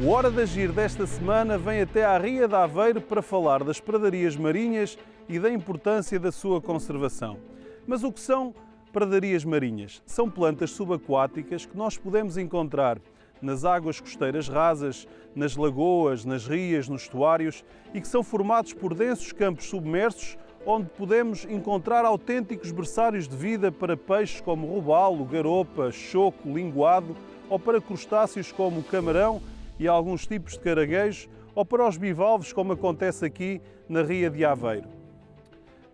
O Hora de Agir desta semana vem até à Ria de Aveiro para falar das pradarias marinhas e da importância da sua conservação. Mas o que são pradarias marinhas? São plantas subaquáticas que nós podemos encontrar nas águas costeiras rasas, nas lagoas, nas rias, nos estuários e que são formados por densos campos submersos onde podemos encontrar autênticos berçários de vida para peixes como robalo, garopa, choco, linguado ou para crustáceos como o camarão e alguns tipos de caranguejos, ou para os bivalves, como acontece aqui na Ria de Aveiro.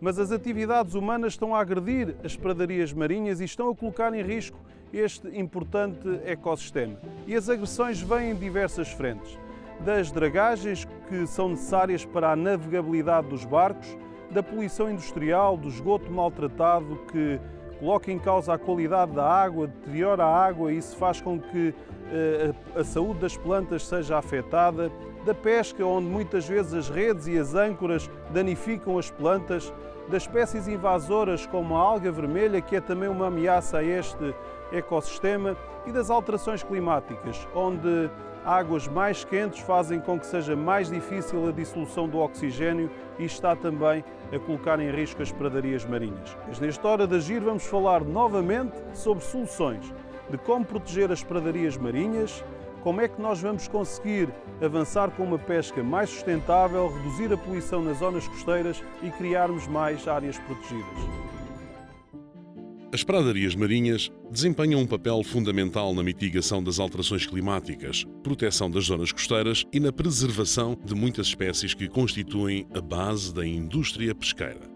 Mas as atividades humanas estão a agredir as pradarias marinhas e estão a colocar em risco este importante ecossistema. E as agressões vêm em diversas frentes, das dragagens que são necessárias para a navegabilidade dos barcos, da poluição industrial, do esgoto maltratado que coloca em causa a qualidade da água, deteriora a água e isso faz com que a saúde das plantas seja afetada, da pesca, onde muitas vezes as redes e as âncoras danificam as plantas, das espécies invasoras como a alga vermelha, que é também uma ameaça a este ecossistema, e das alterações climáticas, onde águas mais quentes fazem com que seja mais difícil a dissolução do oxigênio e está também a colocar em risco as pradarias marinhas. Mas nesta Hora de Agir vamos falar novamente sobre soluções de como proteger as pradarias marinhas, como é que nós vamos conseguir avançar com uma pesca mais sustentável, reduzir a poluição nas zonas costeiras e criarmos mais áreas protegidas. As pradarias marinhas desempenham um papel fundamental na mitigação das alterações climáticas, proteção das zonas costeiras e na preservação de muitas espécies que constituem a base da indústria pesqueira.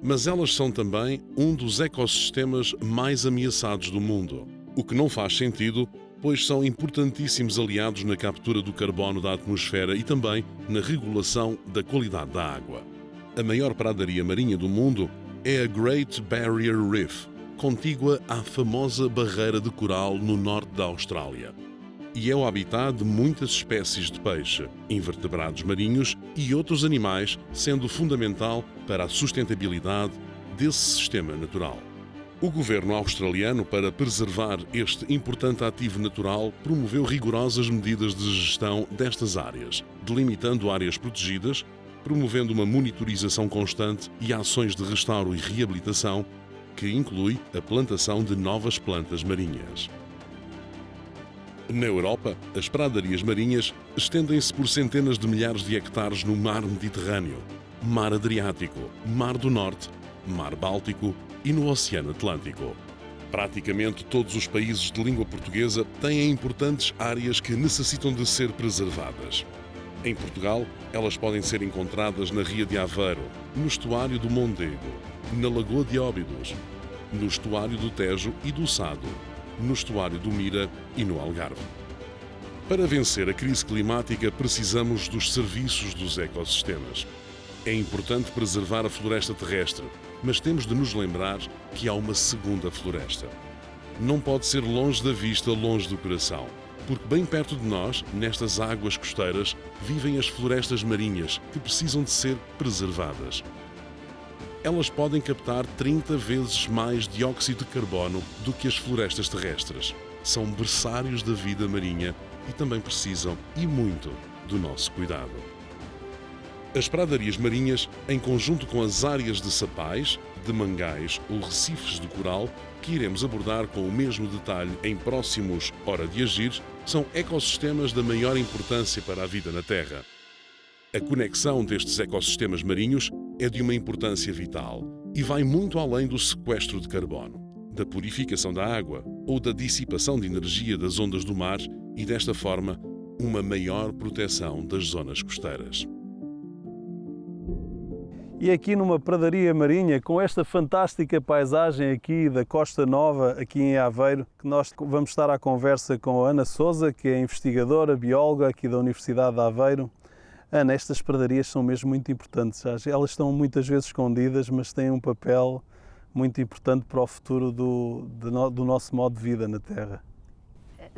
Mas elas são também um dos ecossistemas mais ameaçados do mundo, o que não faz sentido, pois são importantíssimos aliados na captura do carbono da atmosfera e também na regulação da qualidade da água. A maior pradaria marinha do mundo é a Great Barrier Reef, contígua à famosa barreira de coral no norte da Austrália. E é o habitat de muitas espécies de peixe, invertebrados marinhos e outros animais, sendo fundamental para a sustentabilidade desse sistema natural. O governo australiano, para preservar este importante ativo natural, promoveu rigorosas medidas de gestão destas áreas, delimitando áreas protegidas, promovendo uma monitorização constante e ações de restauro e reabilitação, que inclui a plantação de novas plantas marinhas. Na Europa, as pradarias marinhas estendem-se por centenas de milhares de hectares no mar Mediterrâneo, mar Adriático, mar do Norte, mar Báltico e no Oceano Atlântico. Praticamente todos os países de língua portuguesa têm importantes áreas que necessitam de ser preservadas. Em Portugal, elas podem ser encontradas na Ria de Aveiro, no estuário do Mondego, na Lagoa de Óbidos, no estuário do Tejo e do Sado, no estuário do Mira e no Algarve. Para vencer a crise climática, precisamos dos serviços dos ecossistemas. É importante preservar a floresta terrestre, mas temos de nos lembrar que há uma segunda floresta. Não pode ser longe da vista, longe do coração, porque bem perto de nós, nestas águas costeiras, vivem as florestas marinhas que precisam de ser preservadas. Elas podem captar 30 vezes mais dióxido de carbono do que as florestas terrestres. São berçários da vida marinha e também precisam, e muito, do nosso cuidado. As pradarias marinhas, em conjunto com as áreas de sapais, de mangais ou recifes de coral, que iremos abordar com o mesmo detalhe em próximos Hora de Agir, são ecossistemas da maior importância para a vida na Terra. A conexão destes ecossistemas marinhos é de uma importância vital e vai muito além do sequestro de carbono, da purificação da água ou da dissipação de energia das ondas do mar e, desta forma, uma maior proteção das zonas costeiras. E aqui numa pradaria marinha, com esta fantástica paisagem aqui da Costa Nova, aqui em Aveiro, que nós vamos estar à conversa com a Ana Sousa, que é investigadora, bióloga aqui da Universidade de Aveiro. Ana, estas pradarias são mesmo muito importantes. Elas estão muitas vezes escondidas, mas têm um papel muito importante para o futuro do nosso modo de vida na Terra.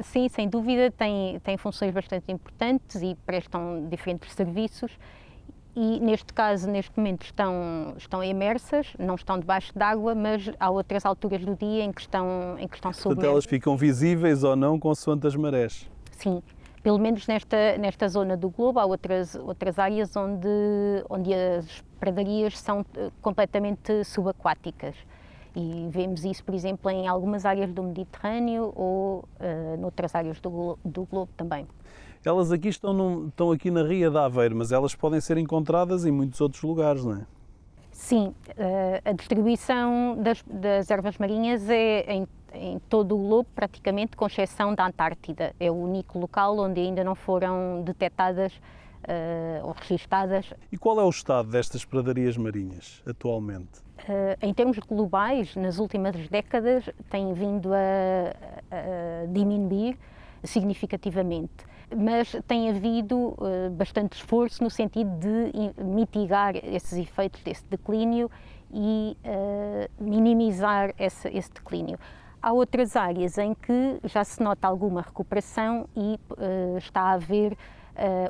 Sim, sem dúvida, têm funções bastante importantes e prestam diferentes serviços. E neste caso, neste momento, estão imersas, não estão debaixo d'água, mas há outras alturas do dia em que estão submersas. Portanto, elas ficam visíveis ou não consoante as marés. Sim, Pelo menos nesta zona do globo, há outras áreas onde as pradarias são completamente subaquáticas. E vemos isso, por exemplo, em algumas áreas do Mediterrâneo ou noutras áreas do globo também. Elas aqui estão aqui na Ria de Aveiro, mas elas podem ser encontradas em muitos outros lugares, não é? Sim, a distribuição das ervas marinhas é em todo o globo, praticamente, com exceção da Antártida. É o único local onde ainda não foram detectadas ou registadas. E qual é o estado destas pradarias marinhas atualmente? Em termos globais, nas últimas décadas, tem vindo a diminuir significativamente, mas tem havido bastante esforço no sentido de mitigar esses efeitos desse declínio e minimizar esse declínio. Há outras áreas em que já se nota alguma recuperação e está a haver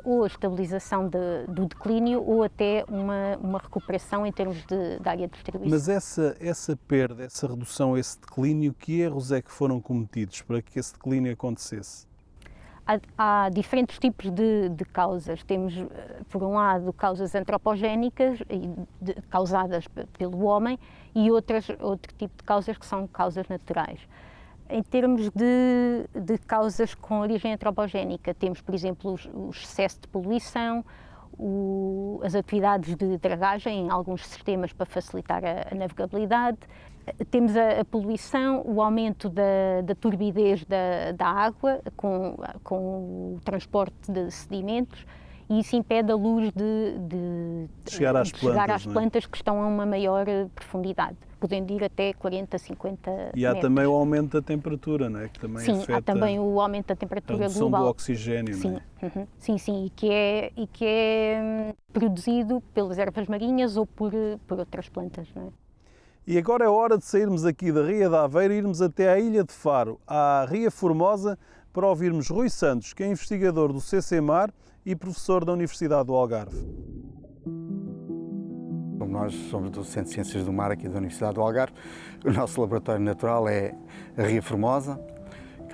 ou a estabilização do declínio ou até uma recuperação em termos de área de distribuição. Mas essa perda, essa redução, esse declínio, que erros é que foram cometidos para que esse declínio acontecesse? Há diferentes tipos de causas. Temos, por um lado, causas antropogénicas, causadas pelo homem, e outro tipo de causas que são causas naturais. Em termos de causas com origem antropogénica, temos, por exemplo, o excesso de poluição, as atividades de dragagem em alguns sistemas para facilitar a navegabilidade. Temos a poluição, o aumento da turbidez da água com o transporte de sedimentos, e isso impede a luz de chegar às plantas que estão a uma maior profundidade, podendo ir até 40, 50 metros. E há também o aumento da temperatura, não é? Que também sim, afeta há também o aumento da temperatura a redução global. do oxigênio, Sim, não é? Sim, e que é produzido pelas ervas marinhas ou por outras plantas, não é? E agora é hora de sairmos aqui da Ria de Aveiro e irmos até à Ilha de Faro, à Ria Formosa, para ouvirmos Rui Santos, que é investigador do CCMAR e professor da Universidade do Algarve. Como nós somos do Centro de Ciências do Mar aqui da Universidade do Algarve, o nosso laboratório natural é a Ria Formosa.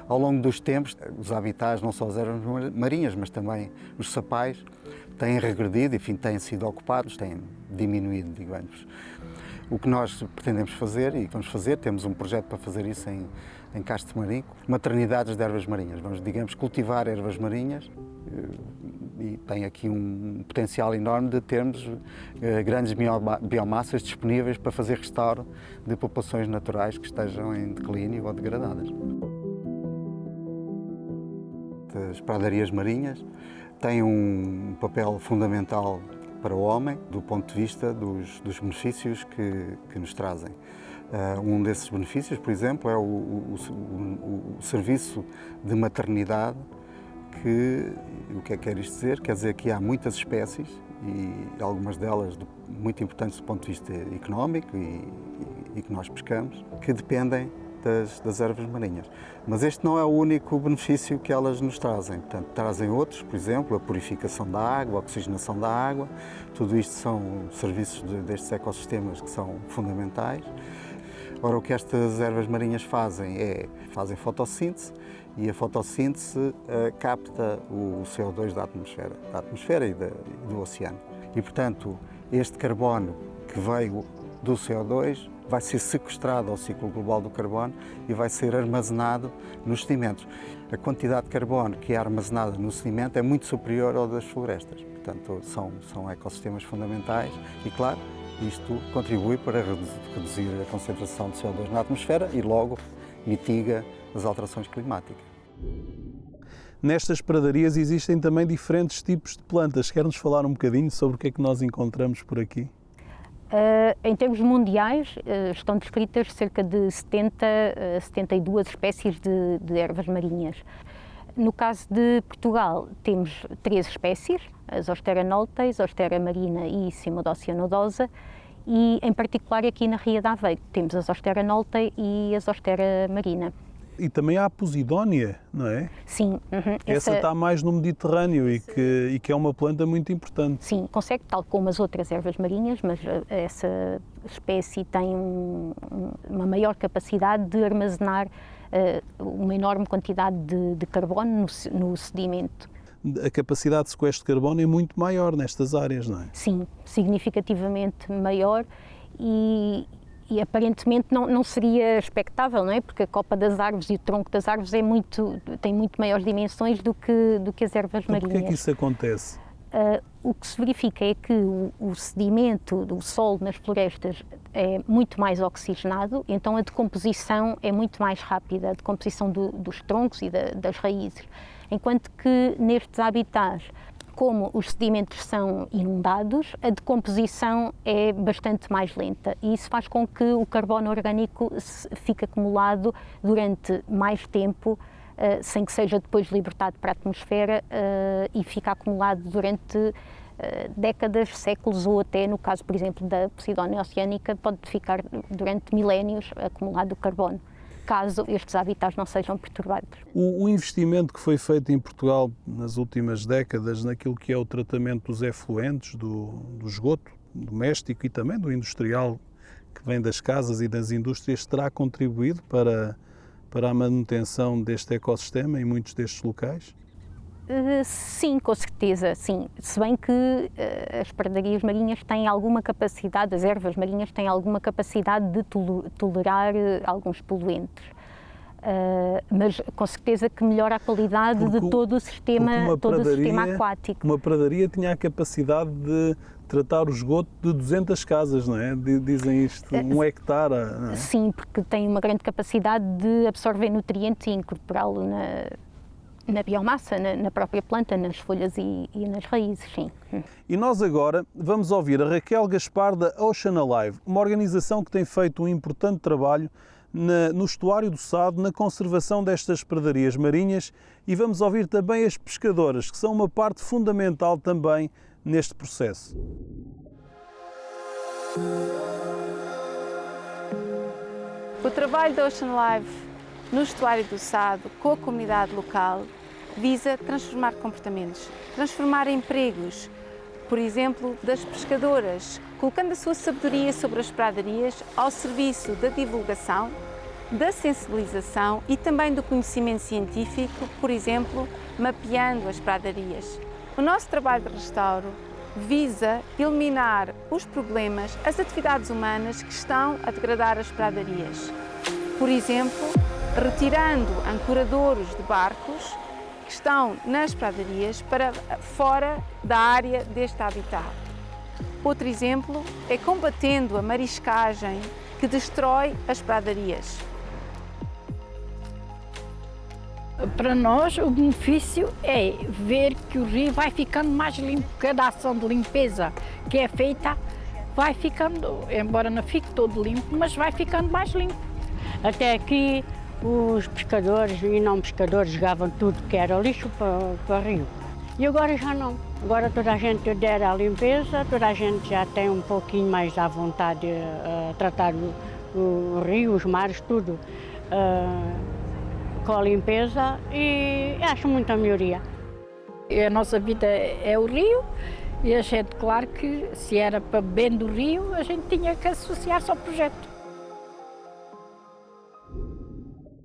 Ao longo dos tempos, os habitats, não só as ervas marinhas, mas também os sapais, têm regredido, enfim, têm sido ocupados, têm diminuído, digamos. O que nós pretendemos fazer e vamos fazer, temos um projeto para fazer isso em Castro Marinho, maternidades de ervas marinhas. Vamos, digamos, cultivar ervas marinhas e tem aqui um potencial enorme de termos grandes biomassas disponíveis para fazer restauro de populações naturais que estejam em declínio ou degradadas. As pradarias marinhas têm um papel fundamental para o homem, do ponto de vista dos benefícios que nos trazem. Um desses benefícios, por exemplo, é o serviço de maternidade, o que é que quer isto dizer? Quer dizer que há muitas espécies, e algumas delas muito importantes do ponto de vista económico e que nós pescamos, que dependem das ervas marinhas. Mas este não é o único benefício que elas nos trazem. Portanto, trazem outros, por exemplo, a purificação da água, a oxigenação da água. Tudo isto são serviços destes ecossistemas que são fundamentais. Ora, o que estas ervas marinhas fazem fotossíntese, e a fotossíntese capta o CO2 da atmosfera e do oceano. E, portanto, este carbono que veio do CO2 vai ser sequestrado ao ciclo global do carbono e vai ser armazenado nos sedimentos. A quantidade de carbono que é armazenada no sedimento é muito superior ao das florestas. Portanto, são ecossistemas fundamentais e, claro, isto contribui para reduzir a concentração de CO2 na atmosfera e, logo, mitiga as alterações climáticas. Nestas pradarias existem também diferentes tipos de plantas. Quer-nos falar um bocadinho sobre o que é que nós encontramos por aqui? Em termos mundiais, estão descritas cerca de 72 espécies de ervas marinhas. No caso de Portugal, temos 3 espécies, a Zostera nolteis, a Zostera marina e Cimodócia nodosa, e em particular aqui na Ria de Aveiro temos a Zostera noltei e a Zostera marina. E também há a Posidónia, não é? Sim. Essa está mais no Mediterrâneo e que é uma planta muito importante. Sim, consegue, tal como as outras ervas marinhas, mas essa espécie tem uma maior capacidade de armazenar uma enorme quantidade de carbono no sedimento. a capacidade de sequestro de carbono é muito maior nestas áreas, não é? Sim, significativamente maior e aparentemente não seria expectável, não é? Porque a copa das árvores e o tronco das árvores tem muito maiores dimensões do que as ervas Então, marinhas. porquê é que isso acontece? O que se verifica é que o sedimento do solo nas florestas é muito mais oxigenado, então a decomposição é muito mais rápida, a decomposição dos troncos e das raízes. Enquanto que nestes habitats, como os sedimentos são inundados, a decomposição é bastante mais lenta e isso faz com que o carbono orgânico fique acumulado durante mais tempo, sem que seja depois libertado para a atmosfera e fica acumulado durante décadas, séculos ou até, no caso, por exemplo, da Posidónia oceânica, pode ficar durante milénios acumulado o carbono, caso estes habitats não sejam perturbados. O investimento que foi feito em Portugal nas últimas décadas naquilo que é o tratamento dos efluentes, do esgoto doméstico e também do industrial que vem das casas e das indústrias, terá contribuído para a manutenção deste ecossistema em muitos destes locais? Sim, com certeza, sim. Se bem que as pradarias marinhas têm alguma capacidade, as ervas marinhas têm alguma capacidade de tolerar alguns poluentes. Mas com certeza que melhora a qualidade de todo o sistema aquático. Uma pradaria tinha a capacidade de tratar o esgoto de 200 casas, não é? Dizem isto, 1 hectare. Não é? Sim, porque tem uma grande capacidade de absorver nutrientes e incorporá-lo na biomassa, na própria planta, nas folhas e nas raízes, sim. E nós agora vamos ouvir a Raquel Gaspar da Ocean Alive, uma organização que tem feito um importante trabalho no estuário do Sado, na conservação destas pradarias marinhas, e vamos ouvir também as pescadoras, que são uma parte fundamental também neste processo. O trabalho da Ocean Alive no estuário do Sado, com a comunidade local, visa transformar comportamentos, transformar empregos, por exemplo, das pescadoras, colocando a sua sabedoria sobre as pradarias ao serviço da divulgação, da sensibilização e também do conhecimento científico, por exemplo, mapeando as pradarias. O nosso trabalho de restauro visa eliminar os problemas, as atividades humanas que estão a degradar as pradarias. Por exemplo, retirando ancoradouros de barcos que estão nas pradarias para fora da área deste habitat. Outro exemplo é combatendo a mariscagem que destrói as pradarias. Para nós, o benefício é ver que o rio vai ficando mais limpo. Cada ação de limpeza que é feita vai ficando, embora não fique todo limpo, mas vai ficando mais limpo. Até aqui, os pescadores e não pescadores jogavam tudo que era lixo para o rio. E agora já não. Agora toda a gente adere à limpeza, toda a gente já tem um pouquinho mais à vontade a tratar o rio, os mares, tudo com a limpeza, e acho muita melhoria. A nossa vida é o rio e a gente, claro que se era para bem do rio, a gente tinha que associar-se ao projeto.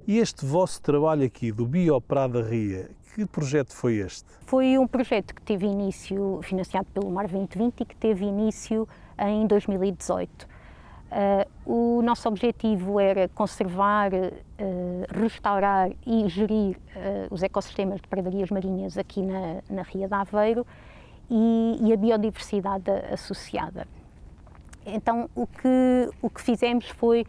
E este vosso trabalho aqui do Bioprada Ria, que projeto foi este? Foi um projeto que teve início, financiado pelo Mar 2020 e que teve início em 2018. O nosso objetivo era conservar, restaurar e gerir os ecossistemas de pradarias marinhas aqui na Ria de Aveiro e a biodiversidade associada. Então, o que fizemos foi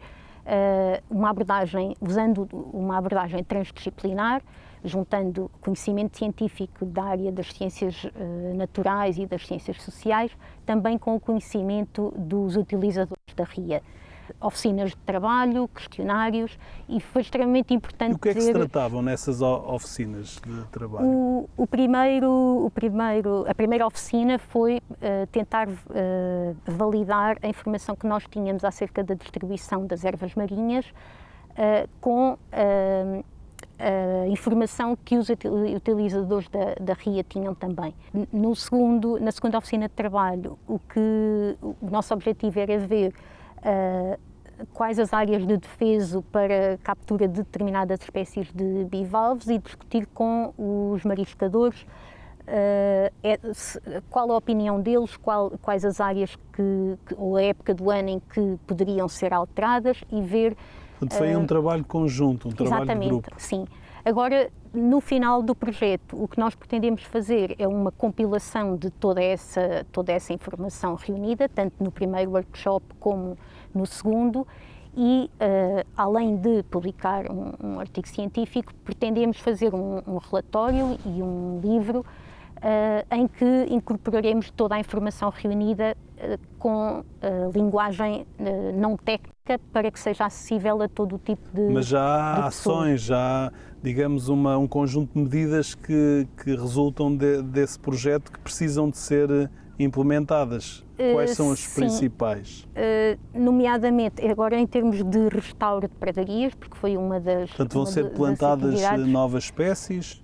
usando uma abordagem transdisciplinar, juntando conhecimento científico da área das ciências naturais e das ciências sociais, também com o conhecimento dos utilizadores da Ria. Oficinas de trabalho, questionários, e foi extremamente importante. E o que é que se tratavam nessas oficinas de trabalho? A primeira oficina foi tentar validar a informação que nós tínhamos acerca da distribuição das ervas marinhas com a informação que os utilizadores da Ria tinham também. Na segunda oficina de trabalho, o nosso objetivo era ver quais as áreas de defeso para captura de determinadas espécies de bivalves e discutir com os mariscadores qual a opinião deles, quais as áreas ou a época do ano em que poderiam ser alteradas e ver... Portanto, foi um trabalho conjunto, um trabalho de grupo. Exatamente, sim. Agora, no final do projeto, o que nós pretendemos fazer é uma compilação de toda essa informação reunida, tanto no primeiro workshop como no segundo, e, além de publicar um artigo científico, pretendemos fazer um relatório e um livro em que incorporaremos toda a informação reunida com linguagem não técnica para que seja acessível a todo o tipo de Mas já há ações, já há, digamos, um conjunto de medidas que resultam desse projeto que precisam de ser implementadas. Quais são as principais? Nomeadamente, agora em termos de restauro de pradarias, porque foi uma das... Portanto, vão ser plantadas novas espécies?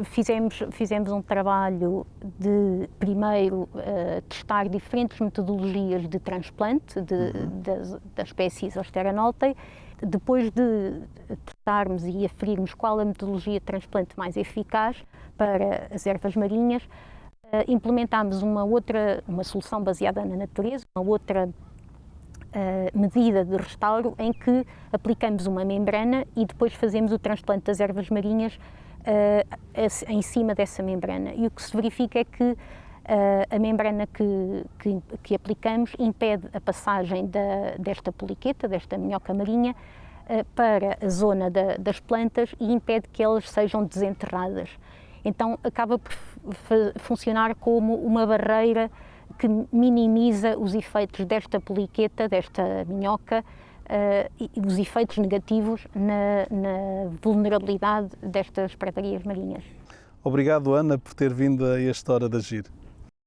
Fizemos um trabalho de, primeiro, testar diferentes metodologias de transplante das espécies Austeranoltei. Depois de testarmos e aferirmos qual a metodologia de transplante mais eficaz para as ervas marinhas, implementámos uma solução baseada na natureza, uma outra medida de restauro em que aplicamos uma membrana e depois fazemos o transplante das ervas marinhas em cima dessa membrana. E o que se verifica é que a membrana que aplicamos impede a passagem desta poliqueta, desta minhoca marinha, para a zona das plantas e impede que elas sejam desenterradas. Então acaba por funcionar como uma barreira que minimiza os efeitos desta poliqueta, desta minhoca, e os efeitos negativos na vulnerabilidade destas pradarias marinhas. Obrigado, Ana, por ter vindo a esta Hora de Agir.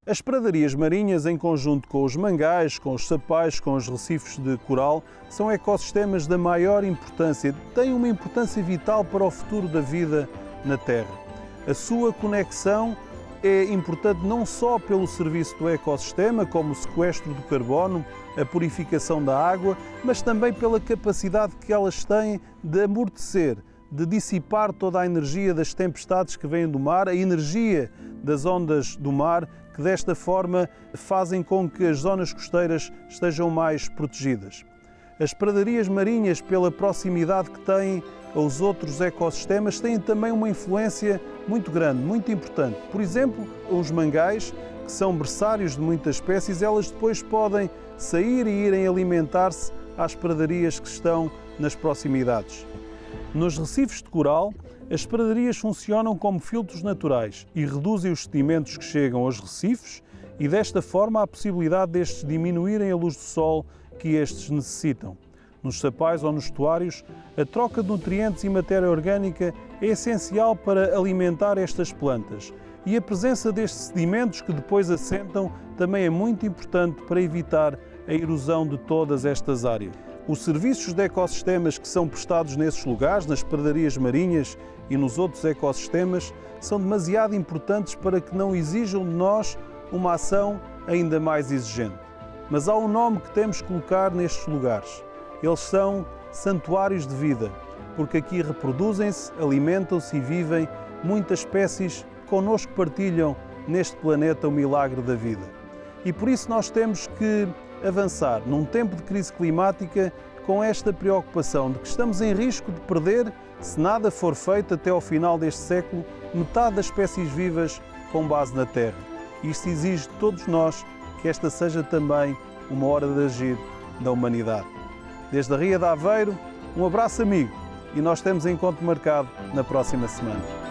As pradarias marinhas, em conjunto com os mangais, com os sapais, com os recifes de coral, são ecossistemas da maior importância, têm uma importância vital para o futuro da vida na Terra. A sua conexão é importante não só pelo serviço do ecossistema, como o sequestro do carbono, a purificação da água, mas também pela capacidade que elas têm de amortecer, de dissipar toda a energia das tempestades que vêm do mar, a energia das ondas do mar, que desta forma fazem com que as zonas costeiras estejam mais protegidas. As pradarias marinhas, pela proximidade que têm aos outros ecossistemas, têm também uma influência muito grande, muito importante. Por exemplo, os mangais, que são berçários de muitas espécies, elas depois podem sair e irem alimentar-se às pradarias que estão nas proximidades. Nos recifes de coral, as pradarias funcionam como filtros naturais e reduzem os sedimentos que chegam aos recifes e, desta forma, há a possibilidade destes diminuírem a luz do sol que estes necessitam. Nos sapais ou nos estuários, a troca de nutrientes e matéria orgânica é essencial para alimentar estas plantas e a presença destes sedimentos que depois assentam também é muito importante para evitar a erosão de todas estas áreas. Os serviços de ecossistemas que são prestados nesses lugares, nas pradarias marinhas e nos outros ecossistemas, são demasiado importantes para que não exijam de nós uma ação ainda mais exigente. Mas há um nome que temos que colocar nestes lugares. Eles são santuários de vida, porque aqui reproduzem-se, alimentam-se e vivem muitas espécies que connosco partilham neste planeta o milagre da vida. E por isso nós temos que avançar num tempo de crise climática com esta preocupação de que estamos em risco de perder, se nada for feito até ao final deste século, metade das espécies vivas com base na Terra. Isto exige de todos nós que esta seja também uma hora de agir da humanidade. Desde a Ria de Aveiro, um abraço amigo e nós temos encontro marcado na próxima semana.